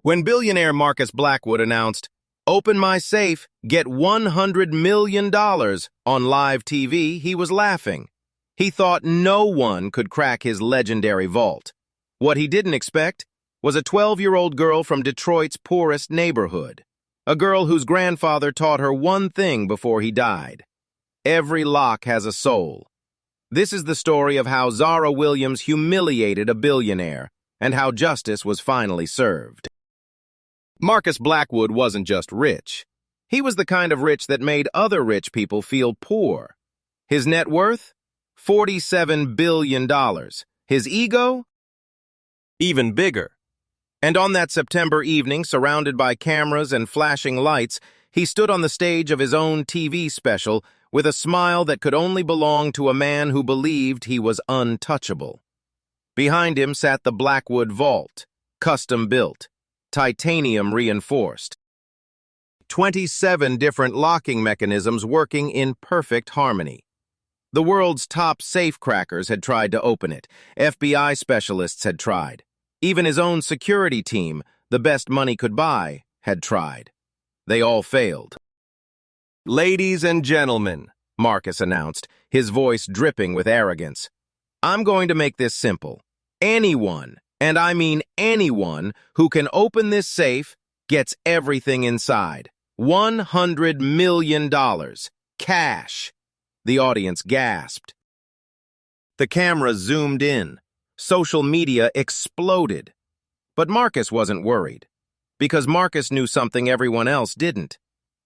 When billionaire Marcus Blackwood announced, "Open my safe, get $100 million" on live TV, he was laughing. He thought no one could crack his legendary vault. What he didn't expect was a 12-year-old girl from Detroit's poorest neighborhood, a girl whose grandfather taught her one thing before he died: every lock has a soul. This is the story of how Zara Williams humiliated a billionaire and how justice was finally served. Marcus Blackwood wasn't just rich. He was the kind of rich that made other rich people feel poor. His net worth? $47 billion. His ego? Even bigger. And on that September evening, surrounded by cameras and flashing lights, he stood on the stage of his own TV special with a smile that could only belong to a man who believed he was untouchable. Behind him sat the Blackwood Vault, custom-built, titanium reinforced. 27 different locking mechanisms working in perfect harmony. The world's top safecrackers had tried to open it. FBI specialists had tried. Even his own security team, the best money could buy, had tried. They all failed. "Ladies and gentlemen," Marcus announced, his voice dripping with arrogance, "I'm going to make this simple. Anyone, and I mean anyone, who can open this safe gets everything inside. $100 million. Cash." The audience gasped. The camera zoomed in. Social media exploded. But Marcus wasn't worried, because Marcus knew something everyone else didn't.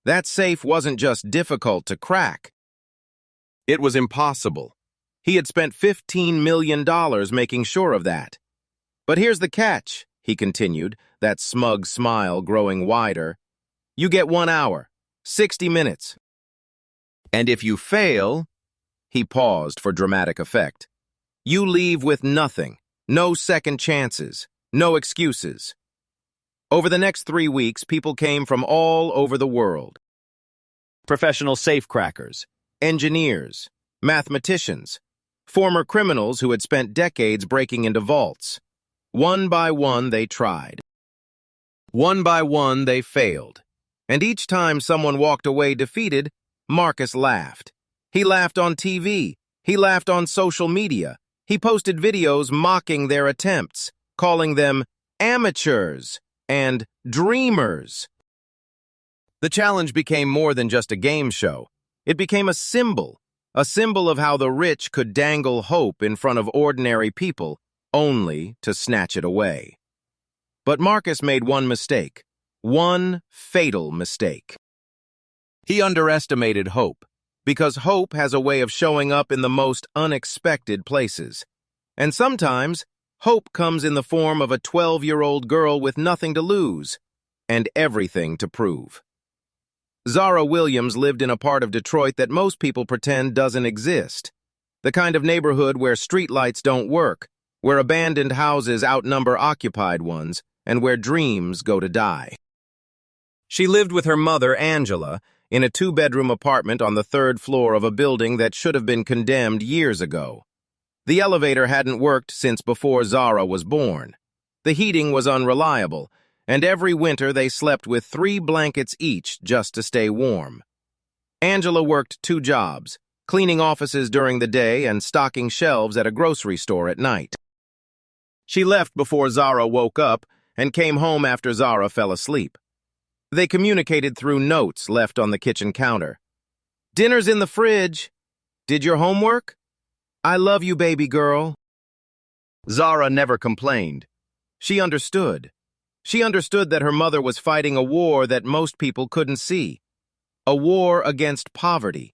That safe wasn't just difficult to crack. It was impossible. He had spent $15 million making sure of that. "But here's the catch," he continued, that smug smile growing wider. "You get 1 hour, 60 minutes. And if you fail," he paused for dramatic effect, "you leave with nothing, no second chances, no excuses." Over the next 3 weeks, people came from all over the world. Professional safecrackers, engineers, mathematicians, former criminals who had spent decades breaking into vaults. One by one, they tried. One by one, they failed. And each time someone walked away defeated, Marcus laughed. He laughed on TV. He laughed on social media. He posted videos mocking their attempts, calling them amateurs and dreamers. The challenge became more than just a game show. It became a symbol of how the rich could dangle hope in front of ordinary people, only to snatch it away. But Marcus made one mistake, one fatal mistake. He underestimated hope, because hope has a way of showing up in the most unexpected places. And sometimes, hope comes in the form of a 12-year-old girl with nothing to lose and everything to prove. Zara Williams lived in a part of Detroit that most people pretend doesn't exist. The kind of neighborhood where streetlights don't work, where abandoned houses outnumber occupied ones, and where dreams go to die. She lived with her mother, Angela, in a 2-bedroom apartment on the 3rd floor of a building that should have been condemned years ago. The elevator hadn't worked since before Zara was born. The heating was unreliable, and every winter they slept with 3 blankets each just to stay warm. Angela worked 2 jobs, cleaning offices during the day and stocking shelves at a grocery store at night. She left before Zara woke up and came home after Zara fell asleep. They communicated through notes left on the kitchen counter. "Dinner's in the fridge. Did your homework? I love you, baby girl." Zara never complained. She understood. She understood that her mother was fighting a war that most people couldn't see. A war against poverty.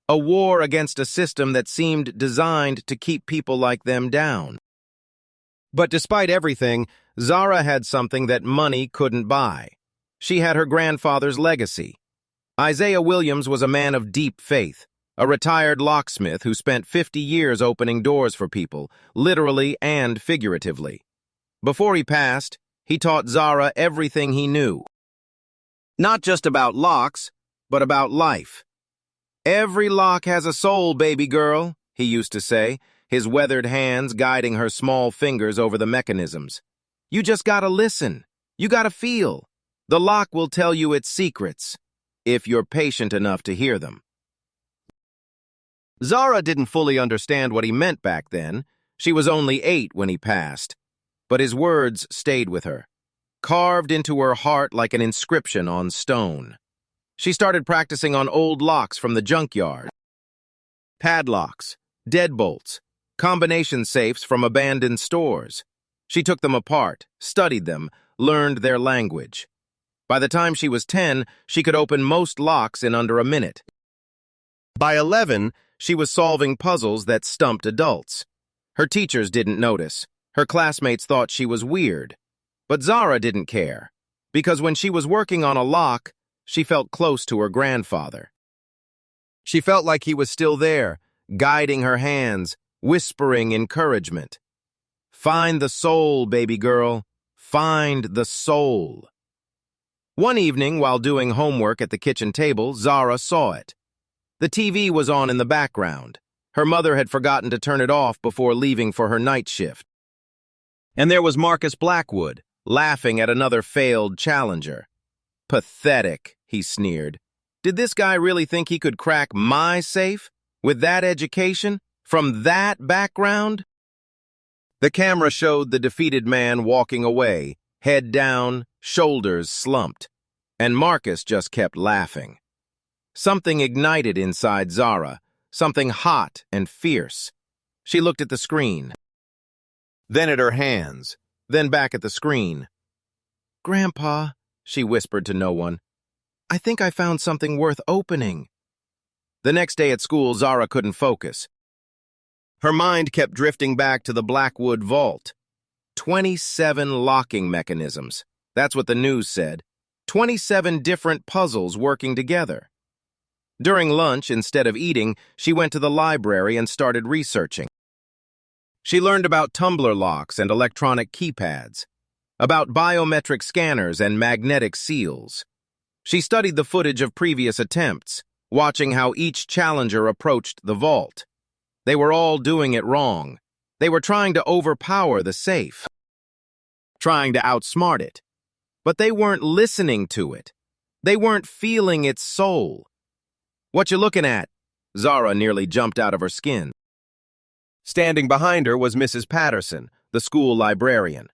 A war against a system that seemed designed to keep people like them down. But despite everything, Zara had something that money couldn't buy. She had her grandfather's legacy. Isaiah Williams was a man of deep faith, a retired locksmith who spent 50 years opening doors for people, literally and figuratively. Before he passed, he taught Zara everything he knew. Not just about locks, but about life. "Every lock has a soul, baby girl," he used to say, his weathered hands guiding her small fingers over the mechanisms. "You just gotta listen. You gotta feel. The lock will tell you its secrets, if you're patient enough to hear them. Zara didn't fully understand what he meant back then. She was only 8 when he passed. But his words stayed with her, carved into her heart like an inscription on stone. She started practicing on old locks from the junkyard. Padlocks, deadbolts, combination safes from abandoned stores. She took them apart, studied them, learned their language. By the time she was 10, she could open most locks in under a minute. By 11, she was solving puzzles that stumped adults. Her teachers didn't notice. Her classmates thought she was weird. But Zara didn't care, because when she was working on a lock, she felt close to her grandfather. She felt like he was still there, guiding her hands, whispering encouragement. Find the soul, baby girl. Find the soul. One evening, while doing homework at the kitchen table, Zara saw it. The TV was on in the background. Her mother had forgotten to turn it off before leaving for her night shift. And there was Marcus Blackwood, laughing at another failed challenger. Pathetic, he sneered. Did this guy really think he could crack my safe? With that education? From that background? The camera showed the defeated man walking away, head down, shoulders slumped. And Marcus just kept laughing. Something ignited inside Zara, something hot and fierce. She looked at the screen, then at her hands, then back at the screen. "Grandpa," she whispered to no one, "I think I found something worth opening." The next day at school, Zara couldn't focus. Her mind kept drifting back to the Blackwood vault. 27 locking mechanisms. That's what the news said. 27 different puzzles working together. During lunch, instead of eating, she went to the library and started researching. She learned about tumbler locks and electronic keypads, about biometric scanners and magnetic seals. She studied the footage of previous attempts, watching how each challenger approached the vault. They were all doing it wrong. They were trying to overpower the safe, trying to outsmart it. But they weren't listening to it. They weren't feeling its soul. "What you looking at?" Zara nearly jumped out of her skin. Standing behind her was Mrs. Patterson, the school librarian.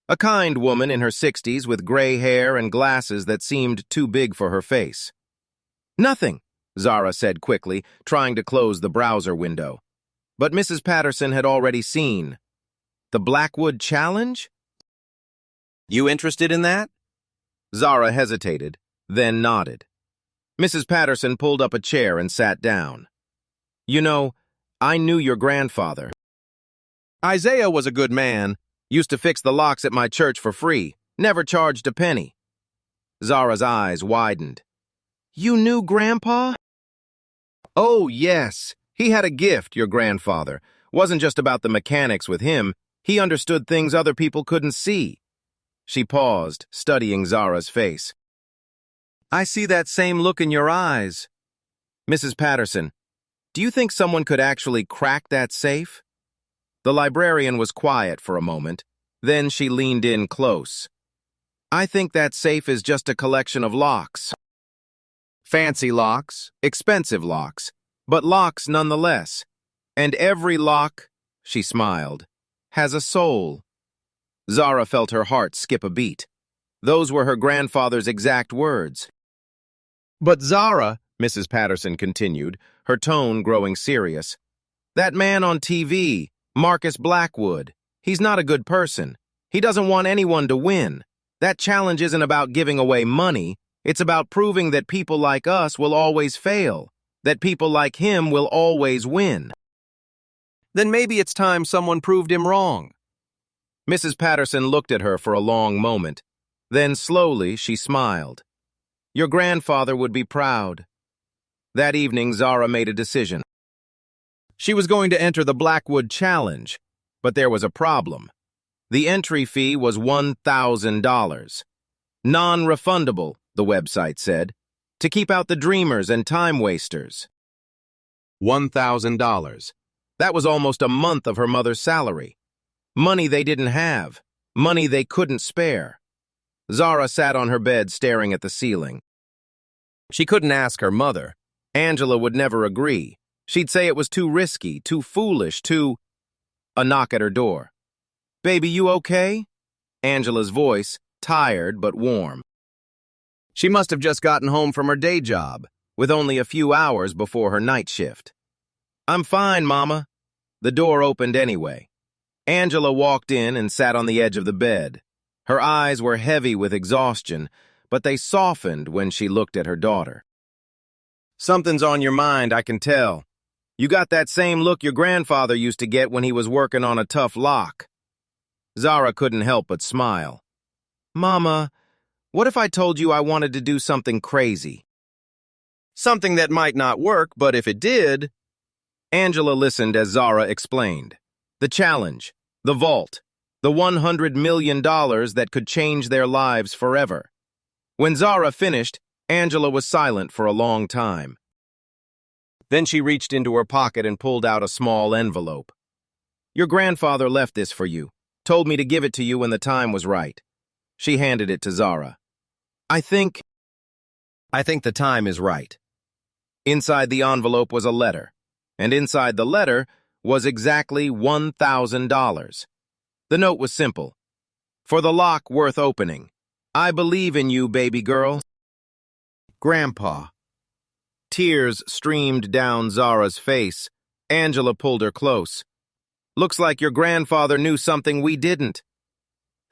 A kind woman in her 60s with gray hair and glasses that seemed too big for her face. "Nothing," Zara said quickly, trying to close the browser window. But Mrs. Patterson had already seen. "The Blackwood Challenge? You interested in that?" Zara hesitated, then nodded. Mrs. Patterson pulled up a chair and sat down. "You know, I knew your grandfather. Isaiah was a good man, used to fix the locks at my church for free, never charged a penny." Zara's eyes widened. "You knew Grandpa?" "Oh, yes. He had a gift, your grandfather. Wasn't just about the mechanics with him. He understood things other people couldn't see." She paused, studying Zara's face. "I see that same look in your eyes. Mrs. Patterson, do you think someone could actually crack that safe?" The librarian was quiet for a moment. Then she leaned in close. "I think that safe is just a collection of locks. Fancy locks, expensive locks, but locks nonetheless. And every lock," she smiled, "has a soul." Zara felt her heart skip a beat. Those were her grandfather's exact words. "But Zara," Mrs. Patterson continued, her tone growing serious, "that man on TV, Marcus Blackwood, he's not a good person. He doesn't want anyone to win. That challenge isn't about giving away money. It's about proving that people like us will always fail, that people like him will always win." "Then maybe it's time someone proved him wrong." Mrs. Patterson looked at her for a long moment. Then slowly she smiled. "Your grandfather would be proud." That evening, Zara made a decision. She was going to enter the Blackwood Challenge, but there was a problem. The entry fee was $1,000. Non-refundable, the website said, to keep out the dreamers and time wasters. $1,000. That was almost a month of her mother's salary. Money they didn't have, money they couldn't spare. Zara sat on her bed staring at the ceiling. She couldn't ask her mother. Angela would never agree. She'd say it was too risky, too foolish, too... A knock at her door. "Baby, you okay?" Angela's voice, tired but warm. She must have just gotten home from her day job, with only a few hours before her night shift. "I'm fine, Mama." The door opened anyway. Angela walked in and sat on the edge of the bed. Her eyes were heavy with exhaustion, but they softened when she looked at her daughter. "Something's on your mind, I can tell. You got that same look your grandfather used to get when he was working on a tough lock." Zara couldn't help but smile. "Mama, what if I told you I wanted to do something crazy? Something that might not work, but if it did..." Angela listened as Zara explained. The challenge, the vault, the $100 million that could change their lives forever. When Zara finished, Angela was silent for a long time. Then she reached into her pocket and pulled out a small envelope. "Your grandfather left this for you. Told me to give it to you when the time was right." She handed it to Zara. I think the time is right." Inside the envelope was a letter, and inside the letter was exactly $1,000. The note was simple. "For the lock worth opening. I believe in you, baby girl. Grandpa." Tears streamed down Zara's face. Angela pulled her close. "Looks like your grandfather knew something we didn't."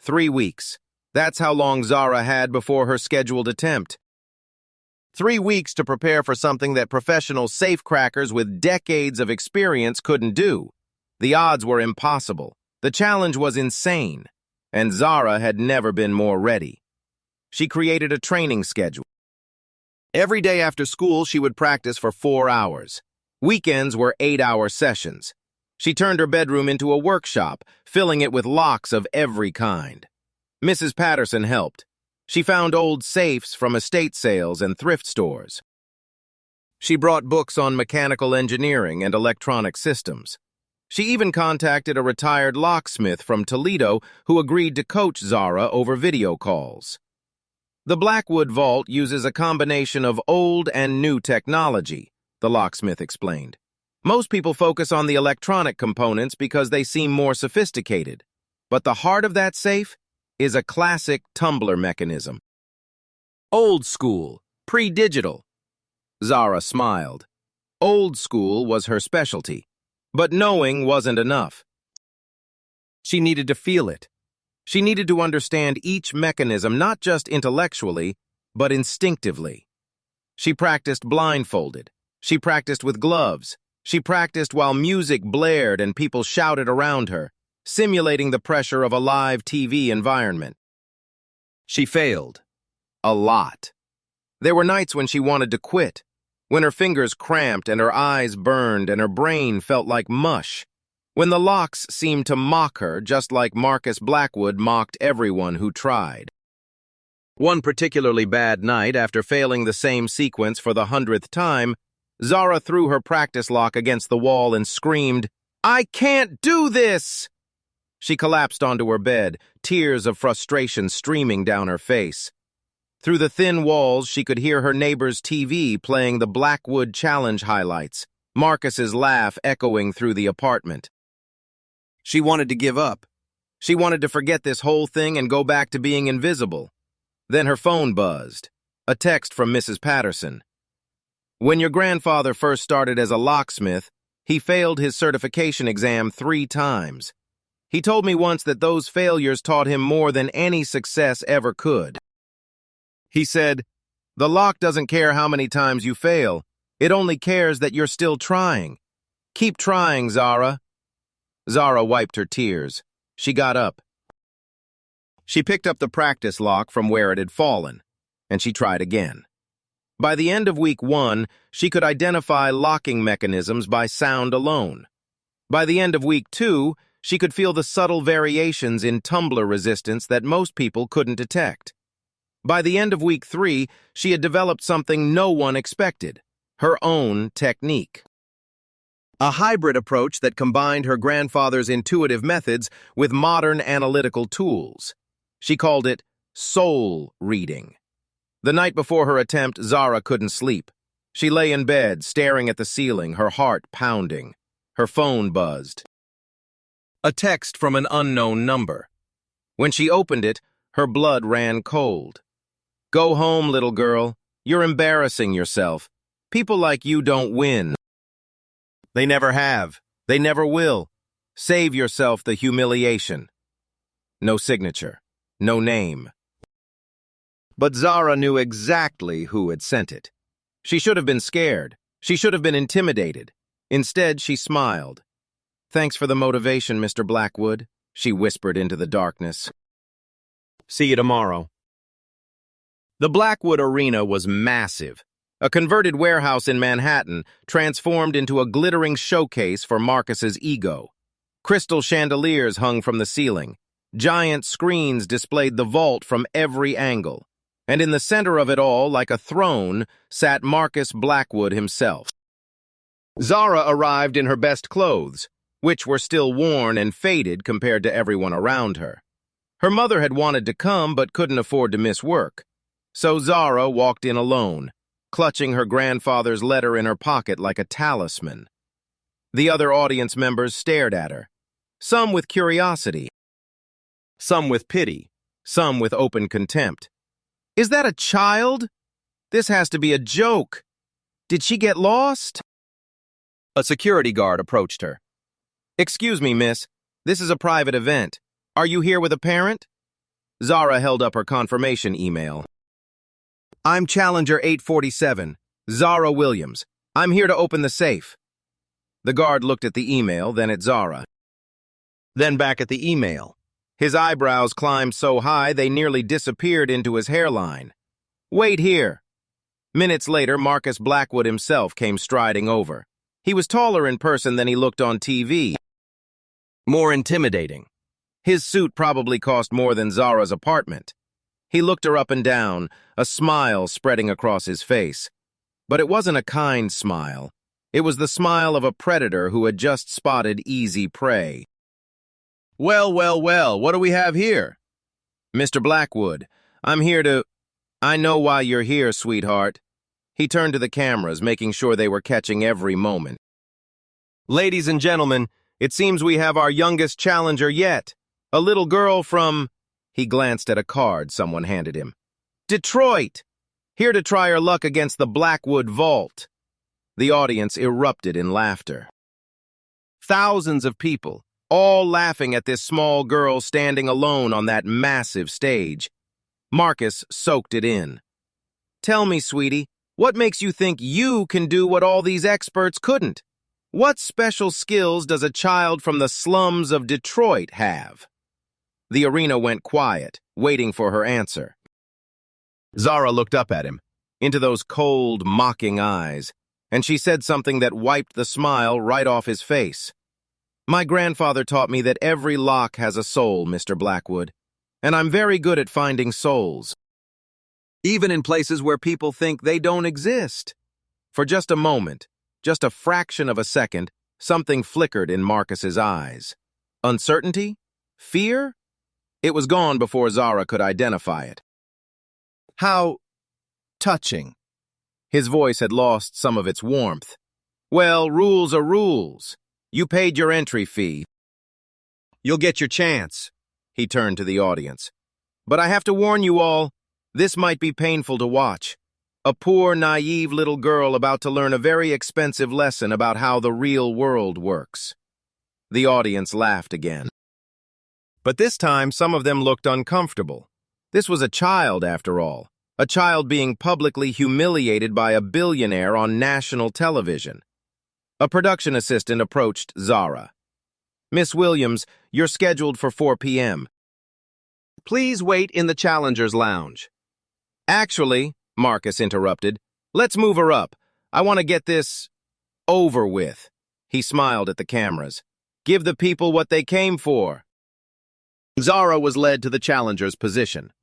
3 weeks. That's how long Zara had before her scheduled attempt. 3 weeks to prepare for something that professional safecrackers with decades of experience couldn't do. The odds were impossible. The challenge was insane, and Zara had never been more ready. She created a training schedule. Every day after school, she would practice for 4 hours. Weekends were 8-hour sessions. She turned her bedroom into a workshop, filling it with locks of every kind. Mrs. Patterson helped. She found old safes from estate sales and thrift stores. She brought books on mechanical engineering and electronic systems. She even contacted a retired locksmith from Toledo who agreed to coach Zara over video calls. The Blackwood Vault uses a combination of old and new technology, the locksmith explained. Most people focus on the electronic components because they seem more sophisticated. But the heart of that safe is a classic tumbler mechanism. Old school, pre-digital. Zara smiled. Old school was her specialty. But knowing wasn't enough. She needed to feel it. She needed to understand each mechanism not just intellectually, but instinctively. She practiced blindfolded. She practiced with gloves. She practiced while music blared and people shouted around her, simulating the pressure of a live TV environment. She failed. A lot. There were nights when she wanted to quit, when her fingers cramped and her eyes burned and her brain felt like mush, when the locks seemed to mock her just like Marcus Blackwood mocked everyone who tried. One particularly bad night, after failing the same sequence for the 100th time, Zara threw her practice lock against the wall and screamed, "I can't do this!" She collapsed onto her bed, tears of frustration streaming down her face. Through the thin walls, she could hear her neighbor's TV playing the Blackwood Challenge highlights, Marcus's laugh echoing through the apartment. She wanted to give up. She wanted to forget this whole thing and go back to being invisible. Then her phone buzzed. A text from Mrs. Patterson. "When your grandfather first started as a locksmith, he failed his certification exam 3 times. He told me once that those failures taught him more than any success ever could. He said, 'The lock doesn't care how many times you fail. It only cares that you're still trying. Keep trying, Zara.'" Zara wiped her tears. She got up. She picked up the practice lock from where it had fallen, and she tried again. By the end of week 1, she could identify locking mechanisms by sound alone. By the end of week 2, she could feel the subtle variations in tumbler resistance that most people couldn't detect. By the end of week 3, she had developed something no one expected, her own technique. A hybrid approach that combined her grandfather's intuitive methods with modern analytical tools. She called it soul reading. The night before her attempt, Zara couldn't sleep. She lay in bed, staring at the ceiling, her heart pounding. Her phone buzzed. A text from an unknown number. When she opened it, her blood ran cold. "Go home, little girl. You're embarrassing yourself. People like you don't win. They never have. They never will. Save yourself the humiliation." No signature. No name. But Zara knew exactly who had sent it. She should have been scared. She should have been intimidated. Instead, she smiled. "Thanks for the motivation, Mr. Blackwood," she whispered into the darkness. "See you tomorrow." The Blackwood Arena was massive. A converted warehouse in Manhattan transformed into a glittering showcase for Marcus's ego. Crystal chandeliers hung from the ceiling. Giant screens displayed the vault from every angle. And in the center of it all, like a throne, sat Marcus Blackwood himself. Zara arrived in her best clothes, which were still worn and faded compared to everyone around her. Her mother had wanted to come but couldn't afford to miss work. So Zara walked in alone, clutching her grandfather's letter in her pocket like a talisman. The other audience members stared at her, some with curiosity, some with pity, some with open contempt. "Is that a child? This has to be a joke. Did she get lost?" A security guard approached her. "Excuse me, miss. This is a private event. Are you here with a parent?" Zara held up her confirmation email. "I'm Challenger 847, Zara Williams. I'm here to open the safe." The guard looked at the email, then at Zara. Then back at the email. His eyebrows climbed so high they nearly disappeared into his hairline. "Wait here." Minutes later, Marcus Blackwood himself came striding over. He was taller in person than he looked on TV. More intimidating. His suit probably cost more than Zara's apartment. He looked her up and down, a smile spreading across his face. But it wasn't a kind smile. It was the smile of a predator who had just spotted easy prey. "Well, what do we have here?" "Mr. Blackwood, I'm here to—" "I know why you're here, sweetheart." He turned to the cameras, making sure they were catching every moment. "Ladies and gentlemen, it seems we have our youngest challenger yet. A little girl from—" He glanced at a card someone handed him. "Detroit! Here to try her luck against the Blackwood Vault." The audience erupted in laughter. Thousands of people, all laughing at this small girl standing alone on that massive stage. Marcus soaked it in. "Tell me, sweetie, what makes you think you can do what all these experts couldn't? What special skills does a child from the slums of Detroit have?" The arena went quiet, waiting for her answer. Zara looked up at him, into those cold, mocking eyes, and she said something that wiped the smile right off his face. "My grandfather taught me that every lock has a soul, Mr. Blackwood, and I'm very good at finding souls, even in places where people think they don't exist." For just a moment, just a fraction of a second, something flickered in Marcus's eyes. Uncertainty? Fear? It was gone before Zara could identify it. "How touching." His voice had lost some of its warmth. "Well, rules are rules. You paid your entry fee. You'll get your chance." He turned to the audience. "But I have to warn you all, this might be painful to watch. A poor, naive little girl about to learn a very expensive lesson about how the real world works." The audience laughed again. But this time, some of them looked uncomfortable. This was a child, after all. A child being publicly humiliated by a billionaire on national television. A production assistant approached Zara. "Miss Williams, you're scheduled for 4 p.m. Please wait in the Challengers Lounge." "Actually," Marcus interrupted, "let's move her up. I want to get this over with." He smiled at the cameras. "Give the people what they came for." Zara was led to the challenger's position.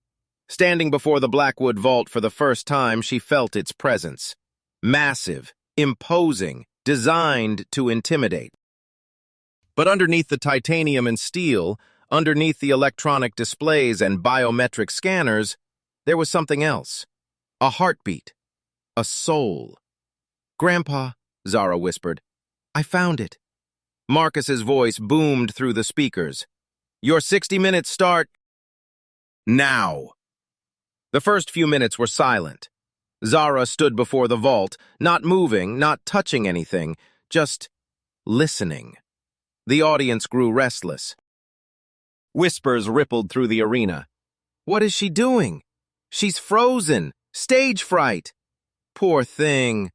Standing before the Blackwood Vault for the first time, she felt its presence. Massive, imposing, designed to intimidate. But underneath the titanium and steel, underneath the electronic displays and biometric scanners, there was something else. A heartbeat. A soul. "Grandpa," Zara whispered, "I found it." Marcus's voice boomed through the speakers. "Your 60 minutes start now." The first few minutes were silent. Zara stood before the vault, not moving, not touching anything, just listening. The audience grew restless. Whispers rippled through the arena. "What is she doing? She's frozen. Stage fright." "Poor thing."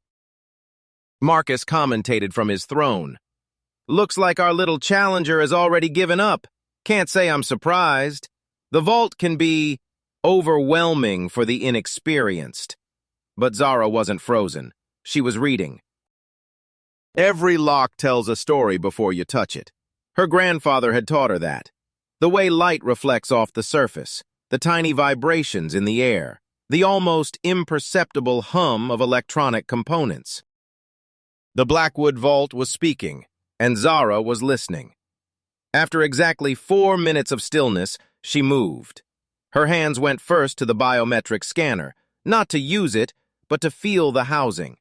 Marcus commentated from his throne. "Looks like our little challenger has already given up. Can't say I'm surprised. The vault can be overwhelming for the inexperienced." But Zara wasn't frozen. She was reading. Every lock tells a story before you touch it. Her grandfather had taught her that. The way light reflects off the surface, the tiny vibrations in the air, the almost imperceptible hum of electronic components. The Blackwood Vault was speaking, and Zara was listening. After exactly 4 minutes of stillness, she moved. Her hands went first to the biometric scanner, not to use it, but to feel the housing.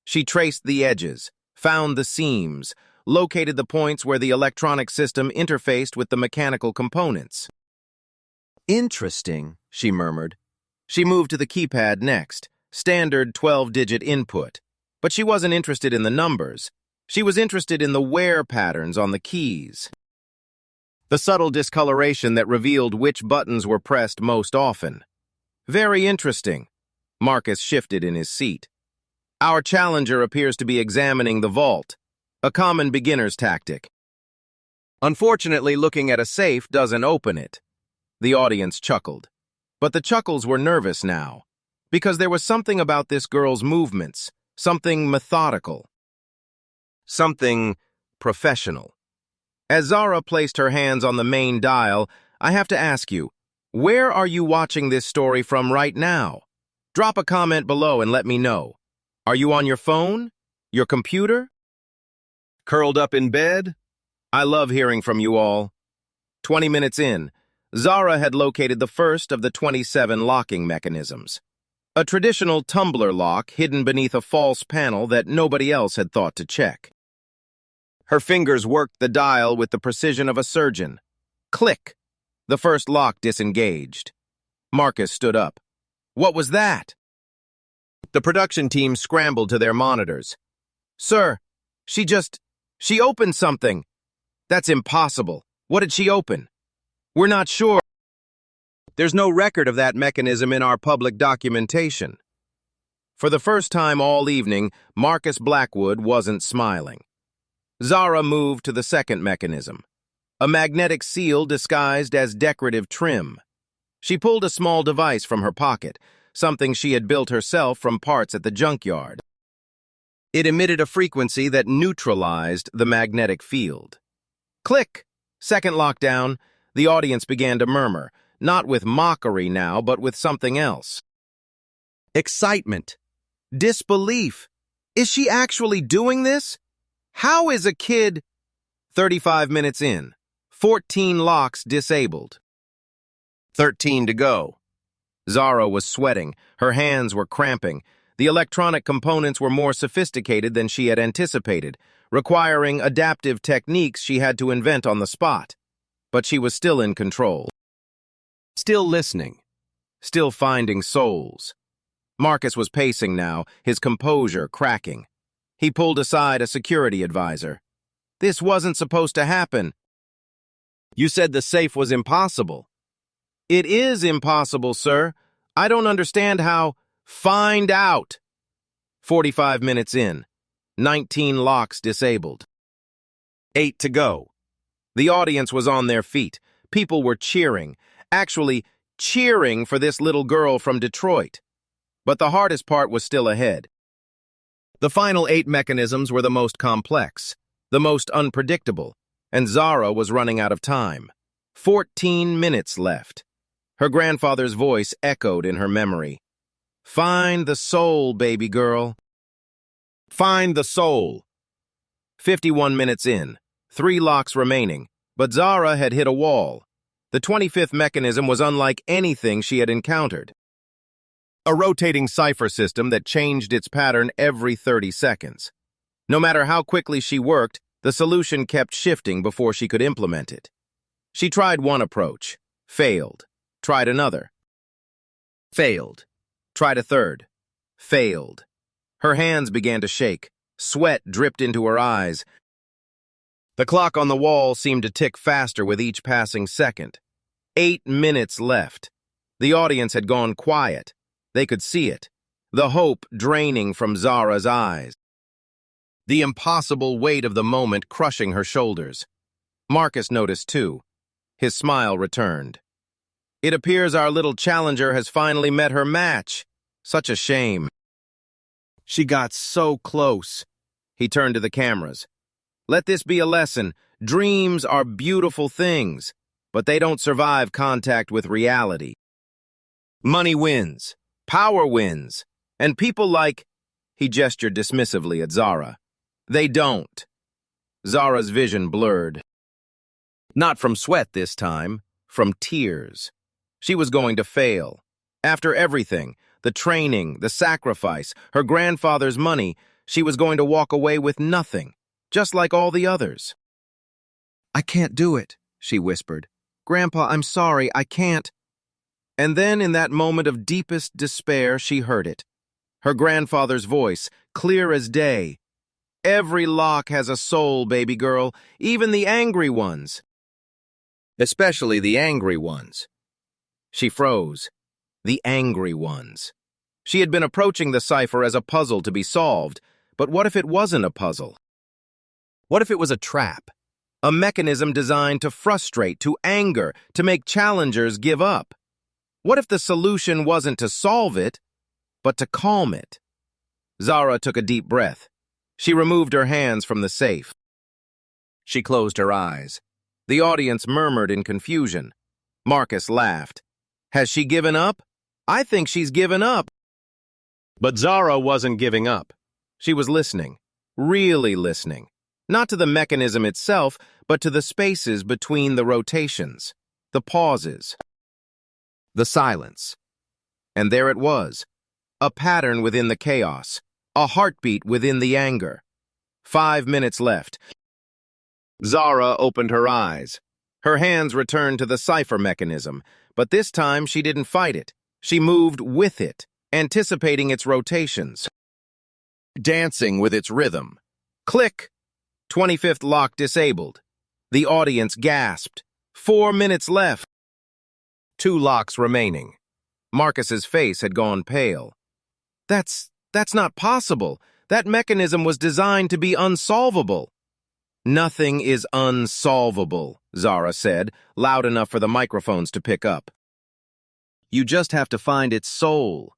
She traced the edges, found the seams, located the points where the electronic system interfaced with the mechanical components. "Interesting," she murmured. She moved to the keypad next, standard 12-digit input. But she wasn't interested in the numbers. She was interested in the wear patterns on the keys. The subtle discoloration that revealed which buttons were pressed most often. "Very interesting." Marcus shifted in his seat. "Our challenger appears to be examining the vault, a common beginner's tactic. Unfortunately, looking at a safe doesn't open it." The audience chuckled. But the chuckles were nervous now, because there was something about this girl's movements, something methodical, something professional. As Zara placed her hands on the main dial, "I have to ask you, where are you watching this story from right now? Drop a comment below and let me know. Are you on your phone? Your computer? Curled up in bed?" I love hearing from you all. 20 minutes in, Zara had located the first of the 27 locking mechanisms. A traditional tumbler lock hidden beneath a false panel that nobody else had thought to check. Her fingers worked the dial with the precision of a surgeon. Click! The first lock disengaged. Marcus stood up. "What was that?" The production team scrambled to their monitors. "Sir, she opened something." "That's impossible. What did she open?" "We're not sure. There's no record of that mechanism in our public documentation." For the first time all evening, Marcus Blackwood wasn't smiling. Zara moved to the second mechanism, a magnetic seal disguised as decorative trim. She pulled a small device from her pocket, something she had built herself from parts at the junkyard. It emitted a frequency that neutralized the magnetic field. Click! Second lockdown. The audience began to murmur, not with mockery now, but with something else. Excitement. Disbelief. Is she actually doing this? How is a kid... 35 minutes in. 14 locks disabled. 13 to go. Zara was sweating. Her hands were cramping. The electronic components were more sophisticated than she had anticipated, requiring adaptive techniques she had to invent on the spot. But she was still in control. Still listening. Still finding souls. Marcus was pacing now, his composure cracking. He pulled aside a security advisor. "This wasn't supposed to happen." "You said the safe was impossible." "It is impossible, sir. I don't understand how..." "Find out." 45 minutes in. 19 locks disabled. 8 to go. The audience was on their feet. People were cheering. Actually, cheering for this little girl from Detroit. But the hardest part was still ahead. The final 8 mechanisms were the most complex, the most unpredictable, and Zara was running out of time. 14 minutes left. Her grandfather's voice echoed in her memory. "Find the soul, baby girl. Find the soul." 51 minutes in. 3 locks remaining. But Zara had hit a wall. The 25th mechanism was unlike anything she had encountered. A rotating cipher system that changed its pattern every 30 seconds. No matter how quickly she worked, the solution kept shifting before she could implement it. She tried one approach, failed. Tried another. Failed. Tried a third. Failed. Her hands began to shake. Sweat dripped into her eyes. The clock on the wall seemed to tick faster with each passing second. 8 minutes left. The audience had gone quiet. They could see it. The hope draining from Zara's eyes. The impossible weight of the moment crushing her shoulders. Marcus noticed too. His smile returned. It appears our little challenger has finally met her match. Such a shame. She got so close. He turned to the cameras. Let this be a lesson. Dreams are beautiful things, but they don't survive contact with reality. Money wins. Power wins. And people like... He gestured dismissively at Zara. They don't. Zara's vision blurred. Not from sweat this time, from tears. She was going to fail. After everything, the training, the sacrifice, her grandfather's money, she was going to walk away with nothing, just like all the others. I can't do it, she whispered. Grandpa, I'm sorry, I can't. And then in that moment of deepest despair, she heard it. Her grandfather's voice, clear as day. Every lock has a soul, baby girl, even the angry ones. Especially the angry ones. She froze. The angry ones. She had been approaching the cipher as a puzzle to be solved, but what if it wasn't a puzzle? What if it was a trap? A mechanism designed to frustrate, to anger, to make challengers give up? What if the solution wasn't to solve it, but to calm it? Zara took a deep breath. She removed her hands from the safe. She closed her eyes. The audience murmured in confusion. Marcus laughed. Has she given up? I think she's given up. But Zara wasn't giving up. She was listening, really listening. Not to the mechanism itself, but to the spaces between the rotations, the pauses, the silence. And there it was, a pattern within the chaos, a heartbeat within the anger. 5 minutes left. Zara opened her eyes. Her hands returned to the cipher mechanism, but this time she didn't fight it. She moved with it, anticipating its rotations, dancing with its rhythm. Click! 25th lock disabled. The audience gasped. 4 minutes left. 2 locks remaining. Marcus's face had gone pale. That's not possible. That mechanism was designed to be unsolvable. Nothing is unsolvable, Zara said, loud enough for the microphones to pick up. You just have to find its soul.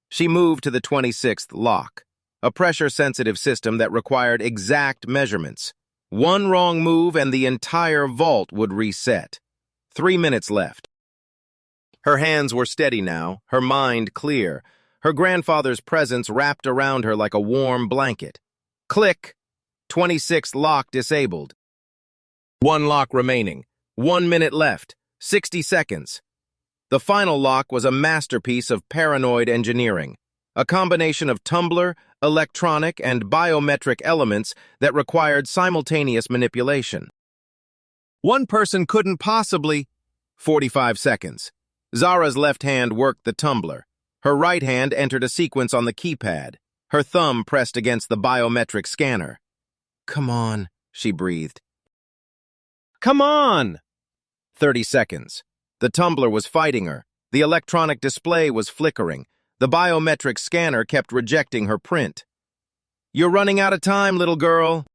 She moved to the 26th lock, a pressure-sensitive system that required exact measurements. One wrong move and the entire vault would reset. 3 minutes left. Her hands were steady now, her mind clear. Her grandfather's presence wrapped around her like a warm blanket. Click! 26th lock disabled. 1 lock remaining. 1 minute left. 60 seconds. The final lock was a masterpiece of paranoid engineering, a combination of tumbler, electronic, and biometric elements that required simultaneous manipulation. One person couldn't possibly... 45 seconds. Zara's left hand worked the tumbler. Her right hand entered a sequence on the keypad. Her thumb pressed against the biometric scanner. Come on, she breathed. Come on! 30 seconds. The tumbler was fighting her. The electronic display was flickering. The biometric scanner kept rejecting her print. You're running out of time, little girl,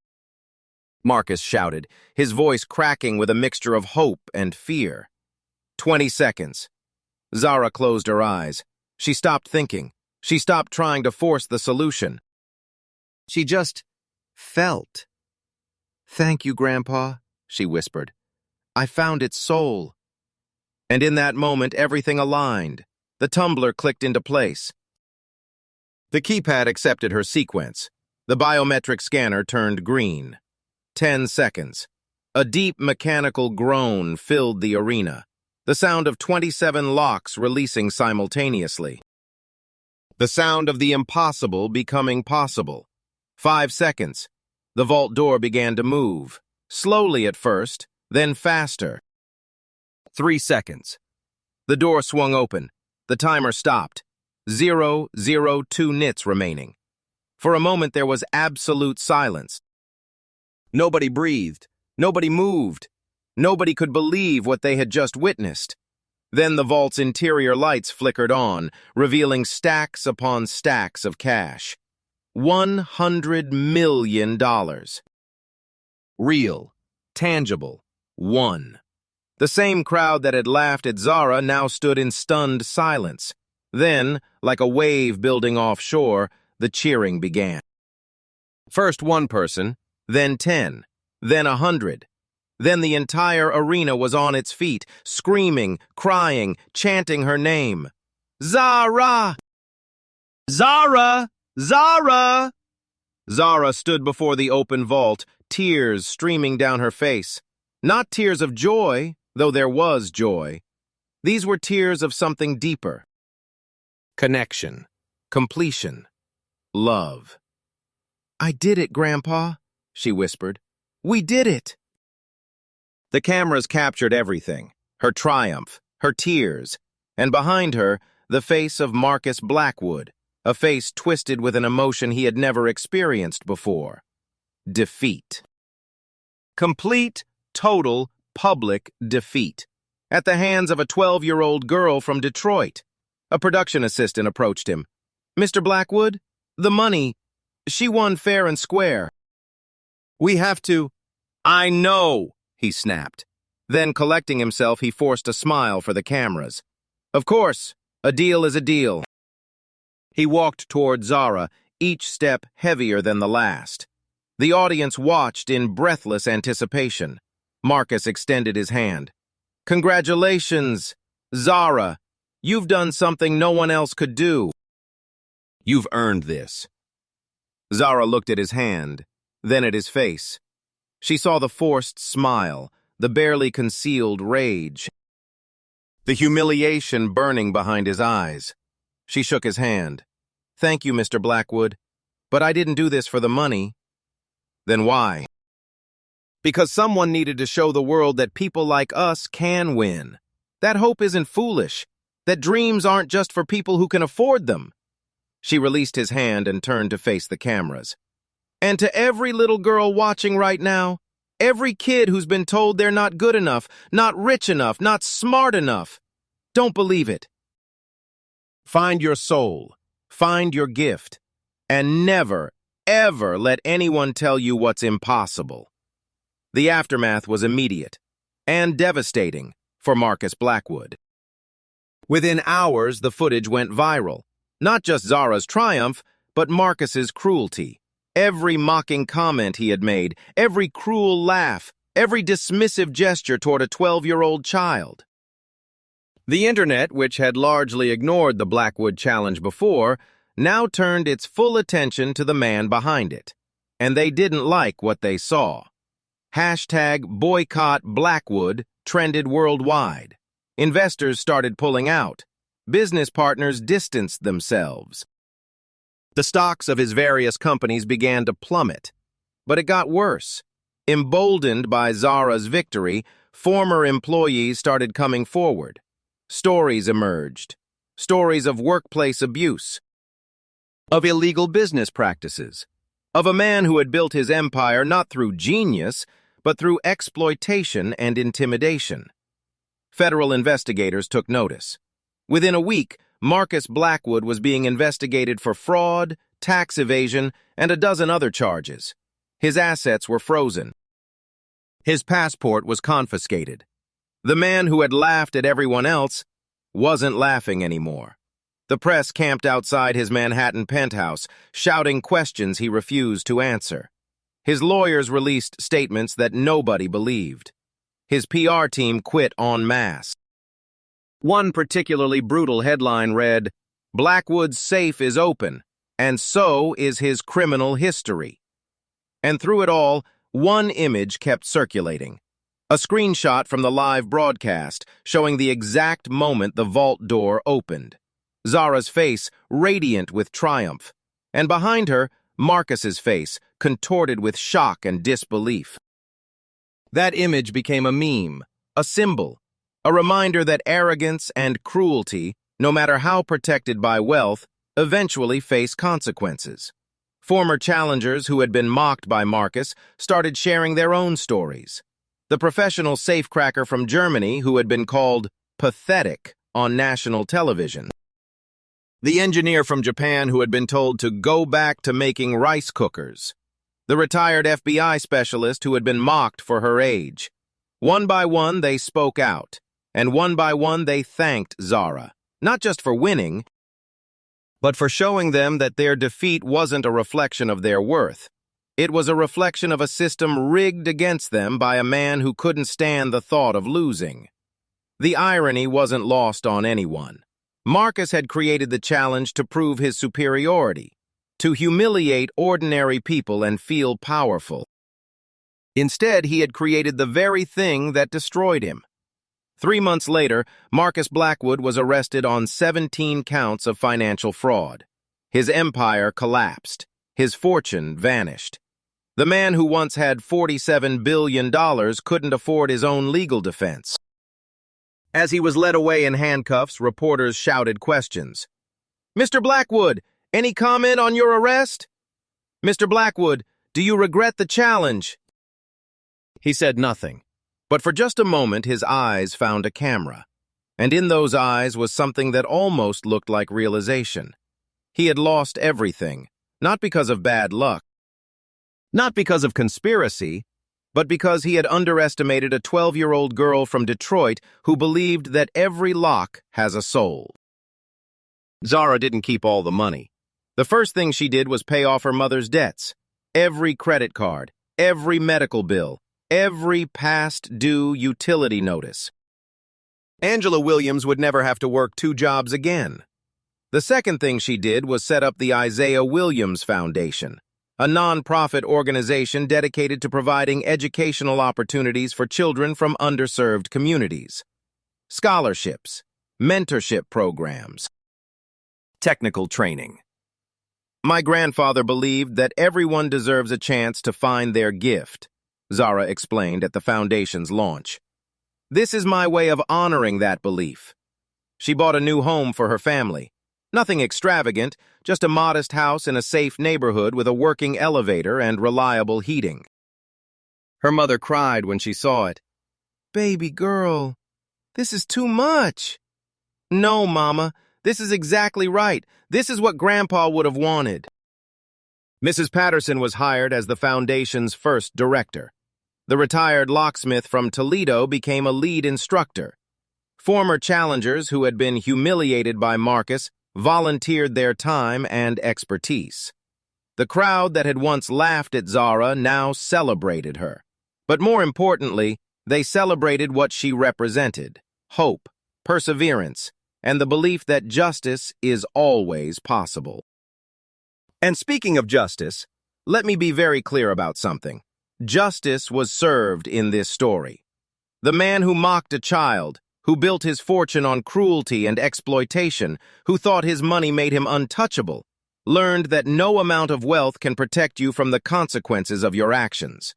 Marcus shouted, his voice cracking with a mixture of hope and fear. 20 seconds. Zara closed her eyes. She stopped thinking. She stopped trying to force the solution. She just felt. Thank you, Grandpa, she whispered. I found its soul. And in that moment, everything aligned. The tumbler clicked into place. The keypad accepted her sequence. The biometric scanner turned green. 10 seconds. A deep mechanical groan filled the arena, the sound of 27 locks releasing simultaneously. The sound of the impossible becoming possible. 5 seconds. The vault door began to move, slowly at first, then faster. 3 seconds. The door swung open. The timer stopped. 002 nits remaining. For a moment there was absolute silence. Nobody breathed. Nobody moved. Nobody could believe what they had just witnessed. Then the vault's interior lights flickered on, revealing stacks upon stacks of cash. $100 million. Real, tangible, one. The same crowd that had laughed at Zara now stood in stunned silence. Then, like a wave building offshore, the cheering began. First 1 person, then 10, then 100. Then the entire arena was on its feet, screaming, crying, chanting her name. Zara! Zara! Zara! Zara stood before the open vault, tears streaming down her face. Not tears of joy, though there was joy. These were tears of something deeper. Connection, completion, love. "I did it, Grandpa," she whispered. "We did it." The cameras captured everything, her triumph, her tears, and behind her, the face of Marcus Blackwood, a face twisted with an emotion he had never experienced before. Defeat. Complete, total, public defeat. At the hands of a 12-year-old girl from Detroit. A production assistant approached him. "Mr. Blackwood, the money, she won fair and square. We have to—" "I know," he snapped. Then, collecting himself, he forced a smile for the cameras. "Of course, a deal is a deal." He walked toward Zara, each step heavier than the last. The audience watched in breathless anticipation. Marcus extended his hand. "Congratulations, Zara. You've done something no one else could do. You've earned this." Zara looked at his hand, then at his face. She saw the forced smile, the barely concealed rage, the humiliation burning behind his eyes. She shook his hand. "Thank you, Mr. Blackwood, but I didn't do this for the money." "Then why?" "Because someone needed to show the world that people like us can win. That hope isn't foolish, that dreams aren't just for people who can afford them." She released his hand and turned to face the cameras. "And to every little girl watching right now, every kid who's been told they're not good enough, not rich enough, not smart enough, don't believe it. Find your soul, find your gift, and never, ever let anyone tell you what's impossible." The aftermath was immediate and devastating for Marcus Blackwood. Within hours, the footage went viral. Not just Zara's triumph, but Marcus's cruelty. Every mocking comment he had made, every cruel laugh, every dismissive gesture toward a 12-year-old child. The internet, which had largely ignored the Blackwood challenge before, now turned its full attention to the man behind it. And they didn't like what they saw. #BoycottBlackwood trended worldwide. Investors started pulling out. Business partners distanced themselves. The stocks of his various companies began to plummet. But it got worse. Emboldened by Zara's victory, former employees started coming forward. Stories emerged. Stories of workplace abuse, of illegal business practices, of a man who had built his empire not through genius, but through exploitation and intimidation. Federal investigators took notice. Within a week, Marcus Blackwood was being investigated for fraud, tax evasion, and a dozen other charges. His assets were frozen. His passport was confiscated. The man who had laughed at everyone else wasn't laughing anymore. The press camped outside his Manhattan penthouse, shouting questions he refused to answer. His lawyers released statements that nobody believed. His PR team quit en masse. One particularly brutal headline read, "Blackwood's safe is open, and so is his criminal history." And through it all, one image kept circulating. A screenshot from the live broadcast showing the exact moment the vault door opened. Zara's face radiant with triumph, and behind her, Marcus's face contorted with shock and disbelief. That image became a meme, a symbol, a reminder that arrogance and cruelty, no matter how protected by wealth, eventually face consequences. Former challengers who had been mocked by Marcus started sharing their own stories. The professional safecracker from Germany who had been called pathetic on national television. The engineer from Japan who had been told to go back to making rice cookers. The retired FBI specialist who had been mocked for her age. One by one, they spoke out, and one by one, they thanked Zara, not just for winning, but for showing them that their defeat wasn't a reflection of their worth. It was a reflection of a system rigged against them by a man who couldn't stand the thought of losing. The irony wasn't lost on anyone. Marcus had created the challenge to prove his superiority, to humiliate ordinary people and feel powerful. Instead, he had created the very thing that destroyed him. 3 months later, Marcus Blackwood was arrested on 17 counts of financial fraud. His empire collapsed. His fortune vanished. The man who once had $47 billion couldn't afford his own legal defense. As he was led away in handcuffs, reporters shouted questions. "Mr. Blackwood, any comment on your arrest? Mr. Blackwood, do you regret the challenge?" He said nothing, but for just a moment his eyes found a camera, and in those eyes was something that almost looked like realization. He had lost everything, not because of bad luck, not because of conspiracy, but because he had underestimated a 12-year-old girl from Detroit who believed that every lock has a soul. Zara didn't keep all the money. The first thing she did was pay off her mother's debts. Every credit card, every medical bill, every past due utility notice. Angela Williams would never have to work 2 jobs again. The second thing she did was set up the Isaiah Williams Foundation, a non-profit organization dedicated to providing educational opportunities for children from underserved communities. Scholarships, mentorship programs, technical training. "My grandfather believed that everyone deserves a chance to find their gift," Zara explained at the foundation's launch. "This is my way of honoring that belief." She bought a new home for her family. Nothing extravagant, just a modest house in a safe neighborhood with a working elevator and reliable heating. Her mother cried when she saw it. "Baby girl, this is too much." "No, Mama, this is exactly right. This is what Grandpa would have wanted." Mrs. Patterson was hired as the foundation's first director. The retired locksmith from Toledo became a lead instructor. Former challengers who had been humiliated by Marcus volunteered their time and expertise. The crowd that had once laughed at Zara now celebrated her. But more importantly, they celebrated what she represented: hope, perseverance, and the belief that justice is always possible. And speaking of justice, let me be very clear about something. Justice was served in this story. The man who mocked a child, who built his fortune on cruelty and exploitation, who thought his money made him untouchable, learned that no amount of wealth can protect you from the consequences of your actions.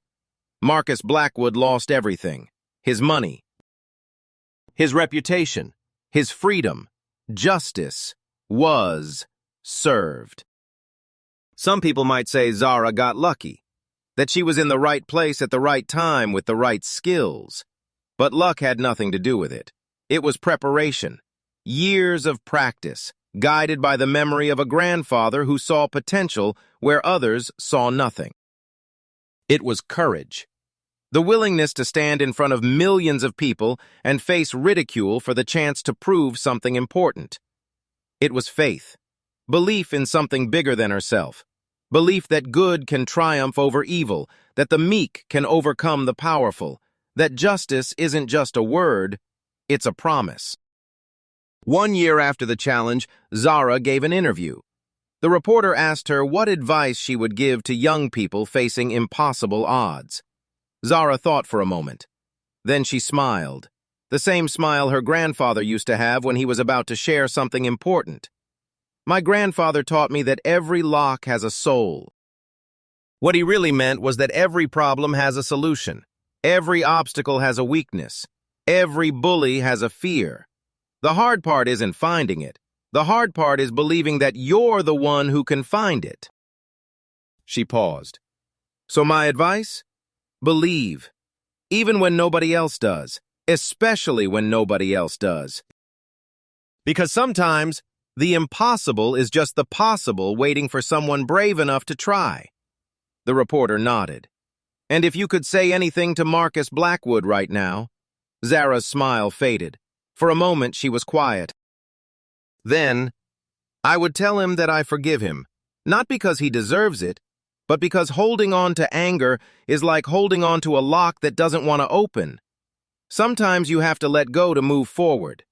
Marcus Blackwood lost everything: his money, his reputation, his freedom. Justice was served. Some people might say Zara got lucky, that she was in the right place at the right time with the right skills. But luck had nothing to do with it. It was preparation, years of practice, guided by the memory of a grandfather who saw potential where others saw nothing. It was courage, the willingness to stand in front of millions of people and face ridicule for the chance to prove something important. It was faith, belief in something bigger than herself, belief that good can triumph over evil, that the meek can overcome the powerful, that justice isn't just a word, it's a promise. 1 year after the challenge, Zara gave an interview. The reporter asked her what advice she would give to young people facing impossible odds. Zara thought for a moment. Then she smiled. The same smile her grandfather used to have when he was about to share something important. My grandfather taught me that every lock has a soul. What he really meant was that every problem has a solution. Every obstacle has a weakness. Every bully has a fear. The hard part isn't finding it. The hard part is believing that you're the one who can find it. She paused. So my advice? Believe. Even when nobody else does. Especially when nobody else does. Because sometimes, the impossible is just the possible waiting for someone brave enough to try. The reporter nodded. And if you could say anything to Marcus Blackwood right now? Zara's smile faded. For a moment, she was quiet. Then, I would tell him that I forgive him, not because he deserves it, but because holding on to anger is like holding on to a lock that doesn't want to open. Sometimes you have to let go to move forward.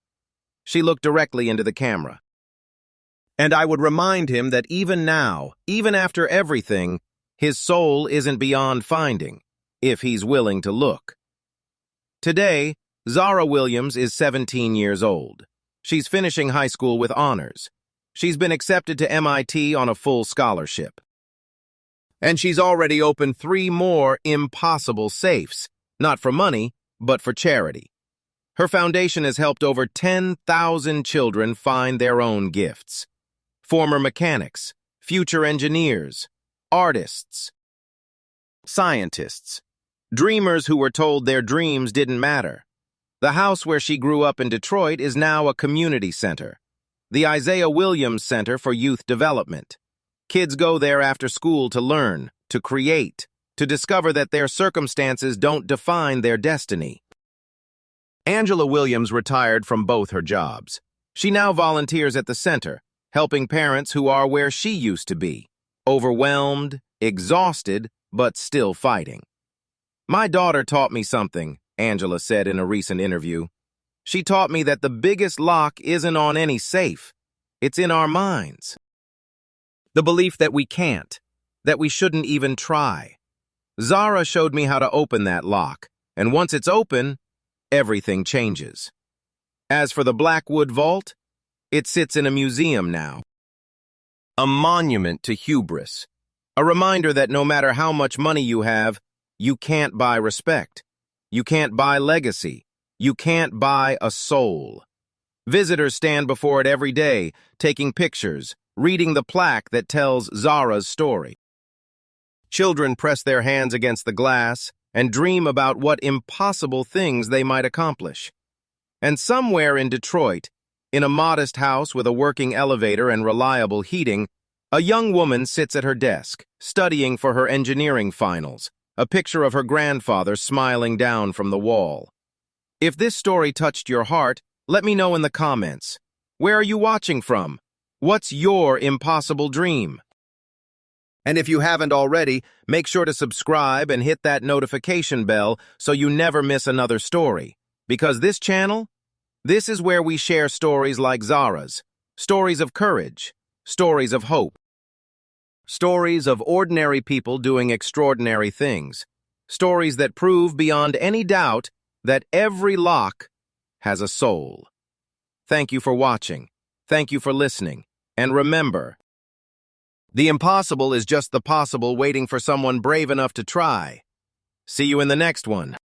She looked directly into the camera. And I would remind him that even now, even after everything, his soul isn't beyond finding, if he's willing to look. Today, Zara Williams is 17 years old. She's finishing high school with honors. She's been accepted to MIT on a full scholarship. And she's already opened 3 more impossible safes, not for money, but for charity. Her foundation has helped over 10,000 children find their own gifts. Former mechanics, future engineers, artists, scientists, dreamers who were told their dreams didn't matter. The house where she grew up in Detroit is now a community center, the Isaiah Williams Center for Youth Development. Kids go there after school to learn, to create, to discover that their circumstances don't define their destiny. Angela Williams retired from both her jobs. She now volunteers at the center, helping parents who are where she used to be, overwhelmed, exhausted, but still fighting. My daughter taught me something, Angela said in a recent interview. She taught me that the biggest lock isn't on any safe. It's in our minds. The belief that we can't, that we shouldn't even try. Zara showed me how to open that lock, and once it's open, everything changes. As for the Blackwood Vault, it sits in a museum now. A monument to hubris. A reminder that no matter how much money you have, you can't buy respect. You can't buy legacy. You can't buy a soul. Visitors stand before it every day, taking pictures, reading the plaque that tells Zara's story. Children press their hands against the glass and dream about what impossible things they might accomplish. And somewhere in Detroit, in a modest house with a working elevator and reliable heating, a young woman sits at her desk, studying for her engineering finals, a picture of her grandfather smiling down from the wall. If this story touched your heart, let me know in the comments. Where are you watching from? What's your impossible dream? And if you haven't already, make sure to subscribe and hit that notification bell so you never miss another story. Because this channel, this is where we share stories like Zara's, stories of courage, stories of hope, stories of ordinary people doing extraordinary things, stories that prove beyond any doubt that every lock has a soul. Thank you for watching. Thank you for listening. And remember, the impossible is just the possible waiting for someone brave enough to try. See you in the next one.